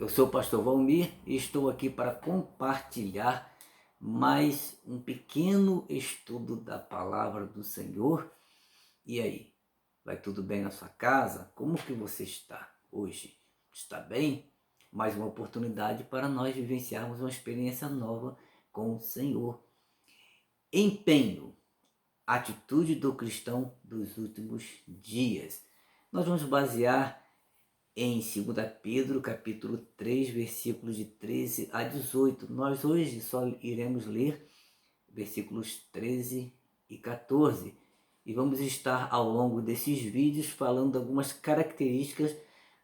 Eu sou o pastor Valmir e estou aqui para compartilhar mais um pequeno estudo da palavra do Senhor. E aí, vai tudo bem na sua casa? Como que você está hoje? Está bem? Mais uma oportunidade para nós vivenciarmos uma experiência nova com o Senhor. Empenho, atitude do cristão dos últimos dias. Nós vamos basear em 2 Pedro, capítulo 3, versículos de 13 a 18. Nós hoje só iremos ler versículos 13 e 14. E vamos estar ao longo desses vídeos falando de algumas características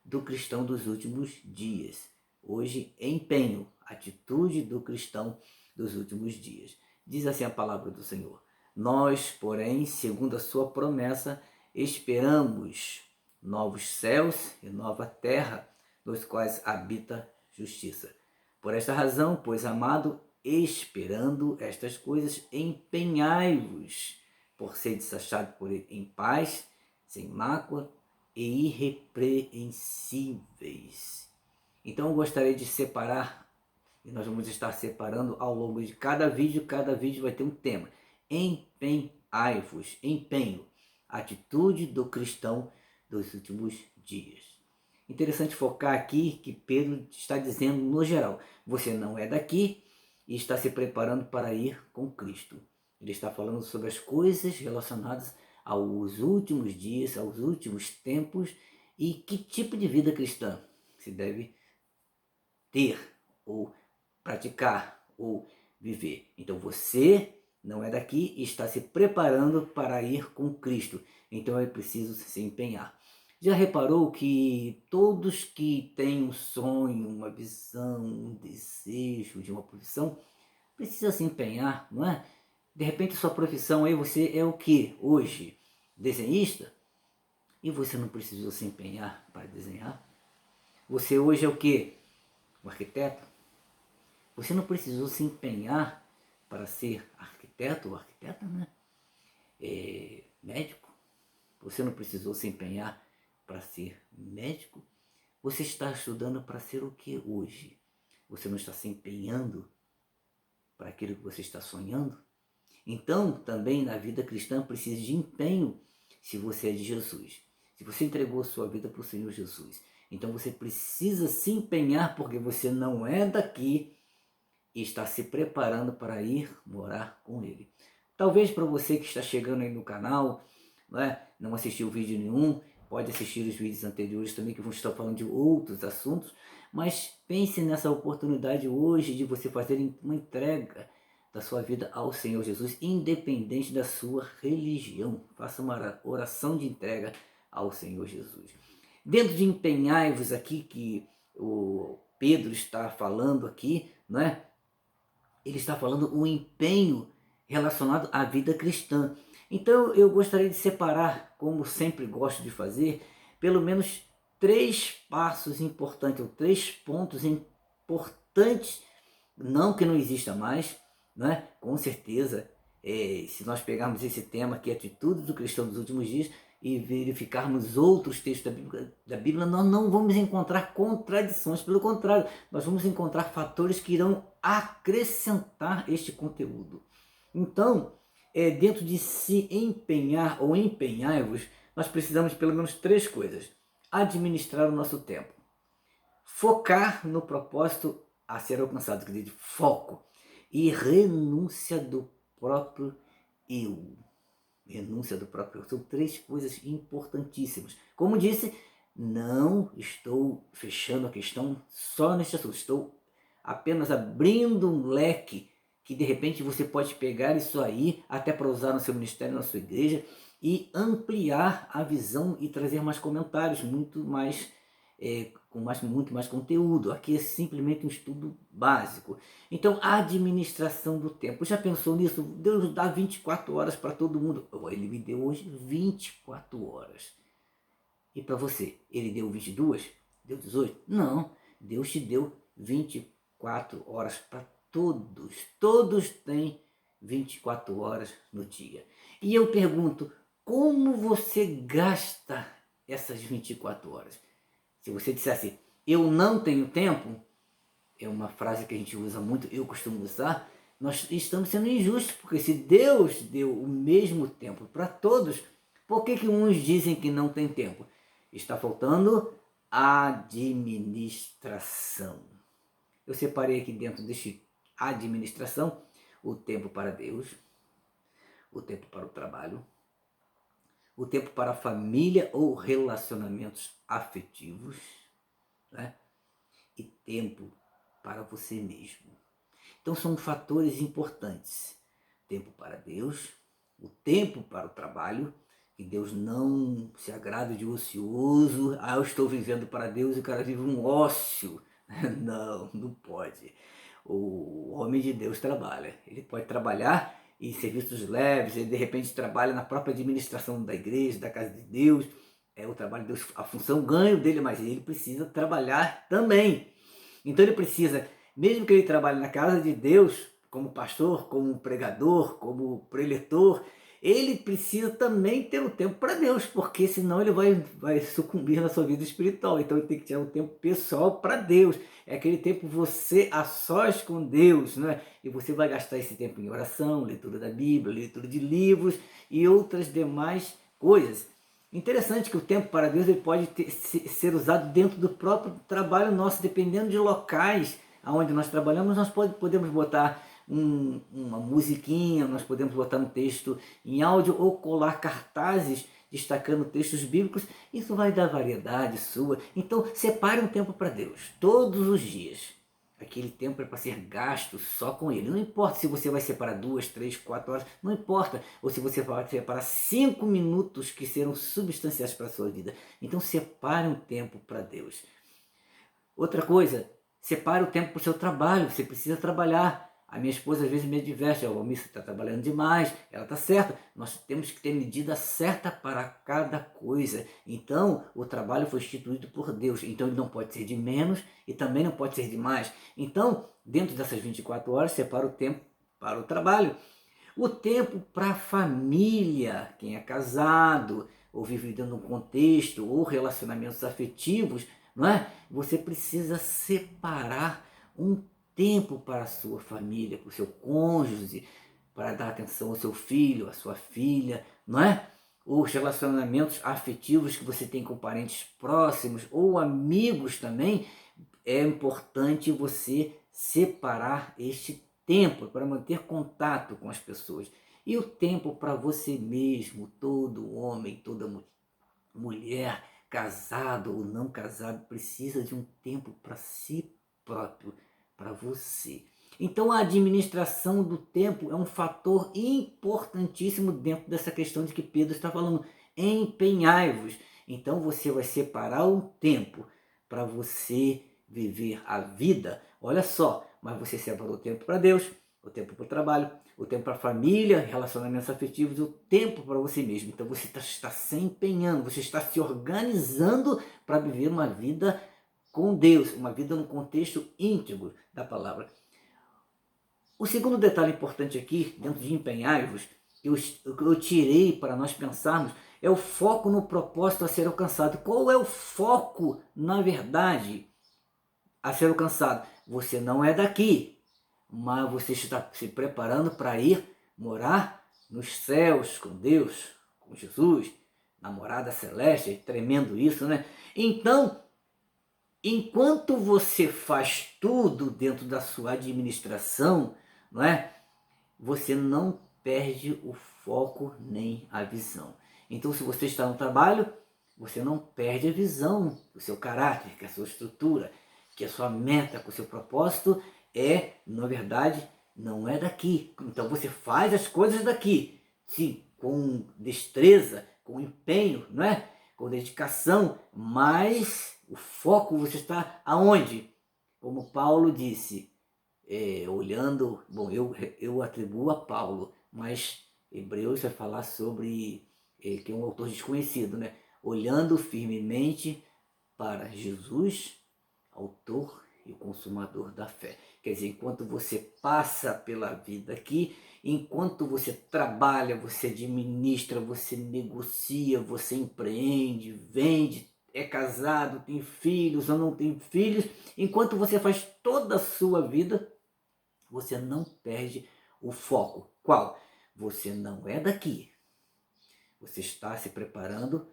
do cristão dos últimos dias. Hoje, empenho, atitude do cristão dos últimos dias. Diz assim a palavra do Senhor. Nós, porém, segundo a sua promessa, esperamos novos céus e nova terra, nos quais habita justiça. Por esta razão, pois, amado, esperando estas coisas, empenhai-vos por seres achados por ele em paz, sem mácula e irrepreensíveis. Então eu gostaria de separar, e nós vamos estar separando ao longo de cada vídeo vai ter um tema. Empenhai-vos, empenho, atitude do cristão dos últimos dias. Interessante focar aqui que Pedro está dizendo no geral, você não é daqui e está se preparando para ir com Cristo. Ele está falando sobre as coisas relacionadas aos últimos dias, aos últimos tempos e que tipo de vida cristã se deve ter ou praticar ou viver. Então você não é daqui e está se preparando para ir com Cristo. Então é preciso se empenhar. Já reparou que todos que têm um sonho, uma visão, um desejo de uma profissão, precisa se empenhar, não é? De repente sua profissão aí, você é o que hoje? Desenhista? E você não precisou se empenhar para desenhar? Você hoje é o que? Um arquiteto? Você não precisou se empenhar para ser arquiteto ou arquiteta, né? Médico? Você não precisou se empenhar para ser médico? Você está estudando para ser o que hoje? Você não está se empenhando para aquilo que você está sonhando? Então, também na vida cristã precisa de empenho se você é de Jesus. Se você entregou sua vida para o Senhor Jesus, então você precisa se empenhar porque você não é daqui e está se preparando para ir morar com Ele. Talvez para você que está chegando aí no canal, não assistiu vídeo nenhum, pode assistir os vídeos anteriores também que vão estar falando de outros assuntos, mas pense nessa oportunidade hoje de você fazer uma entrega da sua vida ao Senhor Jesus, independente da sua religião. Faça uma oração de entrega ao Senhor Jesus. Dentro de empenhai-vos aqui, que o Pedro está falando aqui, não é? Ele está falando um empenho relacionado à vida cristã. Então eu gostaria de separar, como sempre gosto de fazer, pelo menos 3 passos importantes, ou 3 pontos importantes, não que não exista mais, né? Com certeza, se nós pegarmos esse tema aqui, atitude do cristão dos últimos dias, e verificarmos outros textos da Bíblia, nós não vamos encontrar contradições, pelo contrário, nós vamos encontrar fatores que irão acrescentar este conteúdo. Então, dentro de se empenhar ou empenhar-vos, nós precisamos pelo menos 3 coisas. Administrar o nosso tempo, focar no propósito a ser alcançado, quer dizer, foco, e renúncia do próprio eu. Renúncia do próprio eu. São 3 coisas importantíssimas. Como disse, não estou fechando a questão só neste assunto, estou apenas abrindo um leque que de repente você pode pegar isso aí até para usar no seu ministério, na sua igreja, e ampliar a visão e trazer mais comentários, muito mais muito mais conteúdo. Aqui é simplesmente um estudo básico. Então, a administração do tempo. Já pensou nisso? Deus dá 24 horas para todo mundo. Ele me deu hoje 24 horas. E para você? Ele deu 22? Deu 18? Não. Deus te deu 24 horas para todos. Todos têm 24 horas no dia. E eu pergunto, como você gasta essas 24 horas? Se você dissesse, eu não tenho tempo, é uma frase que a gente usa muito, eu costumo usar, nós estamos sendo injustos, porque se Deus deu o mesmo tempo para todos, por que que uns dizem que não tem tempo? Está faltando administração. Eu separei aqui dentro deste administração o tempo para Deus, o tempo para o trabalho, o tempo para a família ou relacionamentos afetivos, né? E tempo para você mesmo. Então são fatores importantes. Tempo para Deus, o tempo para o trabalho, que Deus não se agrada de ocioso. Eu estou vivendo para Deus e o cara vive um ócio. Não, não pode. O homem de Deus trabalha. Ele pode trabalhar em serviços leves, ele de repente trabalha na própria administração da igreja, da casa de Deus. É o trabalho de Deus, a função, o ganho dele, mas ele precisa trabalhar também. Então ele precisa, mesmo que ele trabalhe na casa de Deus, como pastor, como pregador, como preletor, ele precisa também ter um tempo para Deus, porque senão ele vai sucumbir na sua vida espiritual. Então ele tem que ter um tempo pessoal para Deus. É aquele tempo você a sós com Deus, né? E você vai gastar esse tempo em oração, leitura da Bíblia, leitura de livros e outras demais coisas. Interessante que o tempo para Deus ele pode ser usado dentro do próprio trabalho nosso, dependendo de locais onde nós trabalhamos, nós podemos botar uma musiquinha, nós podemos botar um texto em áudio ou colar cartazes destacando textos bíblicos. Isso vai dar variedade sua. Então separe um tempo para Deus, todos os dias. Aquele tempo é para ser gasto só com ele. Não importa se você vai separar 2, 3, 4 horas, não importa. Ou se você vai separar 5 minutos que serão substanciais para a sua vida. Então separe um tempo para Deus. Outra coisa, separe o tempo para o seu trabalho. Você precisa trabalhar. A minha esposa às vezes me adverte, a Almir está trabalhando demais, ela está certa. Nós temos que ter medida certa para cada coisa. Então, o trabalho foi instituído por Deus. Então, ele não pode ser de menos e também não pode ser de mais. Então, dentro dessas 24 horas, separa o tempo para o trabalho. O tempo para a família, quem é casado, ou vive dentro de um contexto, ou relacionamentos afetivos, não é? Você precisa separar um tempo para a sua família, para o seu cônjuge, para dar atenção ao seu filho, à sua filha, não é? Os relacionamentos afetivos que você tem com parentes próximos ou amigos também, é importante você separar este tempo para manter contato com as pessoas. E o tempo para você mesmo, todo homem, toda mulher, casado ou não casado, precisa de um tempo para si próprio, para você. Então a administração do tempo é um fator importantíssimo dentro dessa questão de que Pedro está falando. Empenhai-vos. Então você vai separar um tempo para você viver a vida. Olha só, mas você separou o tempo para Deus, o tempo para o trabalho, o tempo para a família, relacionamentos afetivos, o tempo para você mesmo. Então você está se empenhando, você está se organizando para viver uma vida com Deus, uma vida no contexto íntegro da palavra. O segundo detalhe importante aqui, dentro de empenhai-vos, que eu tirei para nós pensarmos, é o foco no propósito a ser alcançado. Qual é o foco, na verdade, a ser alcançado? Você não é daqui, mas você está se preparando para ir morar nos céus com Deus, com Jesus, na morada celeste. É tremendo isso, né? Então, enquanto você faz tudo dentro da sua administração, não é? Você não perde o foco nem a visão. Então, se você está no trabalho, você não perde a visão do seu caráter, que é a sua estrutura, que a sua meta, que o seu propósito é, na verdade, não é daqui. Então você faz as coisas daqui, sim, com destreza, com empenho, não é? Com dedicação, mas o foco você está aonde? Como Paulo disse, olhando, bom, eu atribuo a Paulo, mas Hebreus vai falar sobre, que é um autor desconhecido, né? Olhando firmemente para Jesus, autor e consumador da fé. Quer dizer, enquanto você passa pela vida aqui, enquanto você trabalha, você administra, você negocia, você empreende, vende, é casado, tem filhos ou não tem filhos, enquanto você faz toda a sua vida, você não perde o foco. Qual? Você não é daqui. Você está se preparando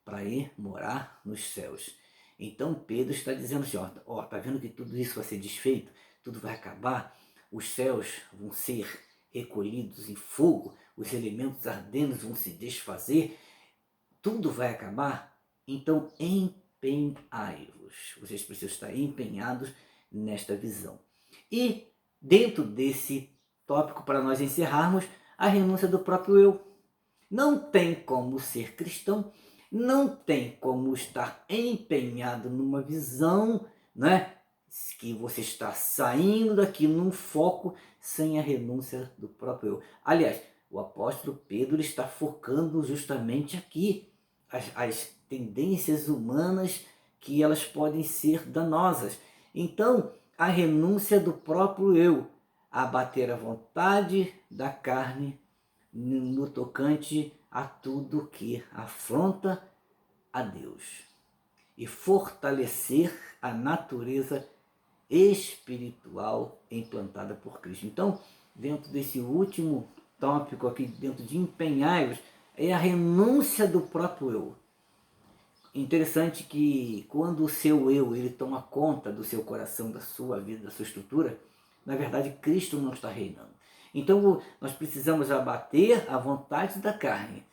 para ir morar nos céus. Então Pedro está dizendo assim, ó, tá vendo que tudo isso vai ser desfeito? Tudo vai acabar? Os céus vão ser recolhidos em fogo, os elementos ardentes vão se desfazer, tudo vai acabar? Então empenhai-vos. Vocês precisam estar empenhados nesta visão. E dentro desse tópico, para nós encerrarmos, a renúncia do próprio eu. Não tem como ser cristão, não tem como estar empenhado numa visão, né, que você está saindo daqui num foco sem a renúncia do próprio eu. Aliás, o apóstolo Pedro está focando justamente aqui as tendências humanas, que elas podem ser danosas. Então, a renúncia do próprio eu, abater a vontade da carne no tocante a tudo que afronta a Deus e fortalecer a natureza espiritual implantada por Cristo. Então, dentro desse último tópico aqui, dentro de empenhar-vos, é a renúncia do próprio eu. Interessante que quando o seu eu ele toma conta do seu coração, da sua vida, da sua estrutura, na verdade Cristo não está reinando. Então nós precisamos abater a vontade da carne,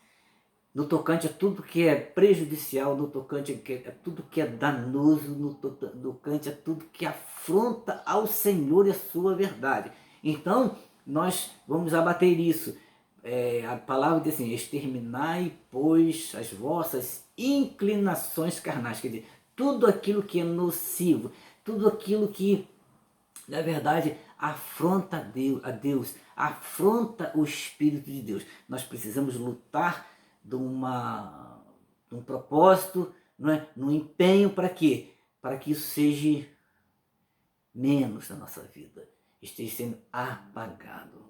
no tocante a tudo que é prejudicial, no tocante a tudo que é danoso, no tocante a tudo que afronta ao Senhor e a sua verdade. Então nós vamos abater isso. A palavra diz assim, exterminai, pois, as vossas inclinações carnais, quer dizer, tudo aquilo que é nocivo, tudo aquilo que, na verdade, afronta a Deus, afronta o Espírito de Deus. Nós precisamos lutar de um propósito, não é? Num empenho para quê? Para que isso seja menos na nossa vida, esteja sendo apagado.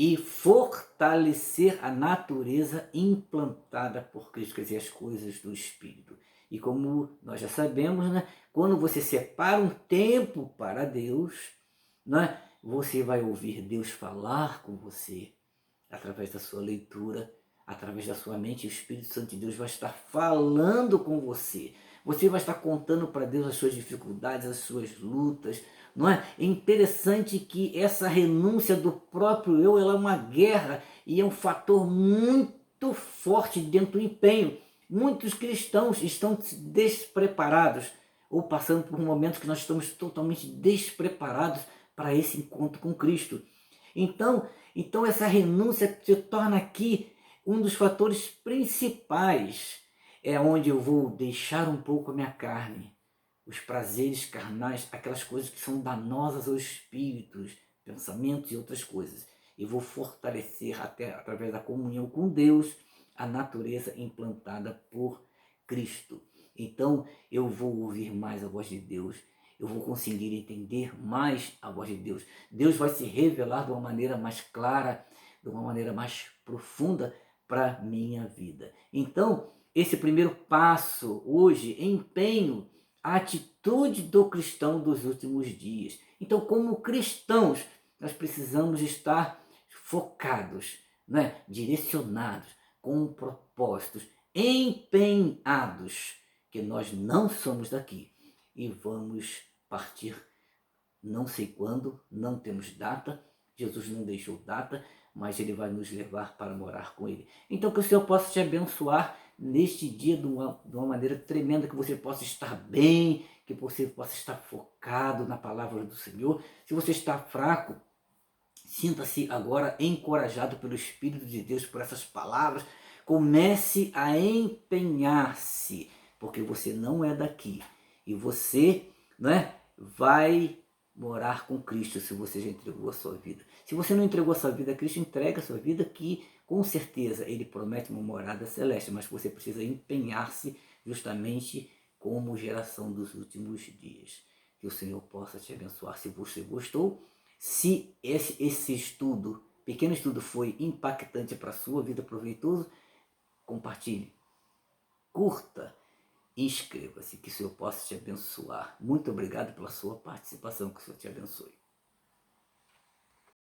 E fortalecer a natureza implantada por Cristo, quer dizer, as coisas do Espírito. E como nós já sabemos, né, quando você separa um tempo para Deus, né, você vai ouvir Deus falar com você através da sua leitura, através da sua mente, e o Espírito Santo de Deus vai estar falando com você. Você vai estar contando para Deus as suas dificuldades, as suas lutas. Não é? É interessante que essa renúncia do próprio eu, ela é uma guerra e é um fator muito forte dentro do empenho. Muitos cristãos estão despreparados ou passando por momentos que nós estamos totalmente despreparados para esse encontro com Cristo. Então essa renúncia se torna aqui um dos fatores principais. É onde eu vou deixar um pouco a minha carne, os prazeres carnais, aquelas coisas que são danosas aos espíritos, pensamentos e outras coisas. E vou fortalecer até através da comunhão com Deus a natureza implantada por Cristo. Então eu vou ouvir mais a voz de Deus, eu vou conseguir entender mais a voz de Deus. Deus vai se revelar de uma maneira mais clara, de uma maneira mais profunda para a minha vida. Então, esse primeiro passo hoje, empenho, a atitude do cristão dos últimos dias. Então, como cristãos, nós precisamos estar focados, né? Direcionados, com propósitos, empenhados, que nós não somos daqui e vamos partir não sei quando, não temos data, Jesus não deixou data, mas Ele vai nos levar para morar com Ele. Então que o Senhor possa te abençoar neste dia de uma maneira tremenda, que você possa estar bem, que você possa estar focado na palavra do Senhor. Se você está fraco, sinta-se agora encorajado pelo Espírito de Deus por essas palavras. Comece a empenhar-se, porque você não é daqui. E você, né, vai morar com Cristo se você já entregou a sua vida. Se você não entregou a sua vida a Cristo, entrega a sua vida, que com certeza Ele promete uma morada celeste, mas você precisa empenhar-se justamente como geração dos últimos dias. Que o Senhor possa te abençoar. Se você gostou, se esse estudo, pequeno estudo, foi impactante para a sua vida, proveitoso, compartilhe, curta inscreva-se, que o Senhor possa te abençoar. Muito obrigado pela sua participação, que o Senhor te abençoe.